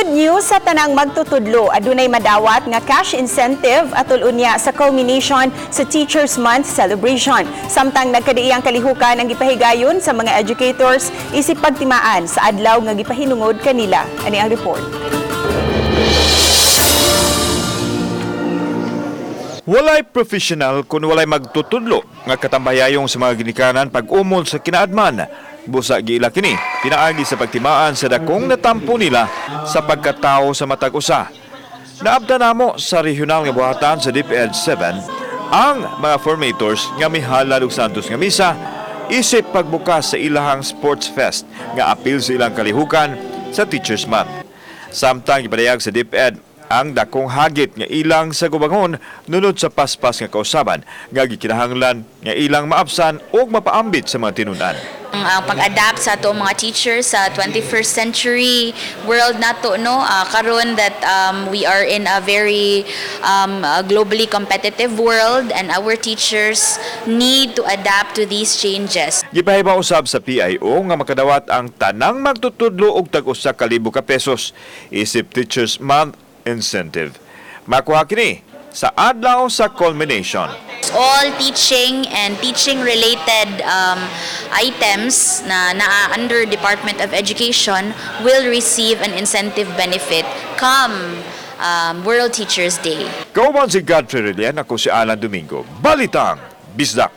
Good news sa tanang magtutudlo. Adunay madawat nga cash incentive atol unya sa culmination sa Teachers Month celebration. Samtang nagkadiiyang kalihukan ang gipahigayon sa mga educators isip pagtimaan sa adlaw nga gipahinungod kanila. Ani ang report. Walay professional kung walay magtutudlo nga katambayayong sa mga ginikanan pag-umol sa kinaadman. Busa giila kini pinaagi sa pagtimaan sa dakong natampo nila sa pagkatao sa matag usa. Naabda namo sa regional nga buhatan sa DepEd 7 ang mga formators nga mihalad og Santos nga misa isip pagbukas sa ilahang sports fest nga apil sa ilang kalihukan sa Teachers Month. Samtang ipadayag sa DepEd ang dakong hagit nga ilang sa gubangon nunod sa paspas nga kausaban nga gikinahanglan nga ilang maabsan o mapaambit sa mga tinunan. Ang pag-adapt sa ato mga teachers sa 21st century world nato karon that we are in a very globally competitive world and our teachers need to adapt to these changes. Gipahibaw usab sa PIO nga makadawat ang tanang magtutudlo og tag-usa ka libo ka pesos isip Teachers Month incentive. Makuha kini sa adlaw sa culmination. All teaching and teaching-related items na under Department of Education will receive an incentive benefit come World Teachers Day. Kauban si Godfrey Relian, ako si Alan Domingo. Balitang Bisdak.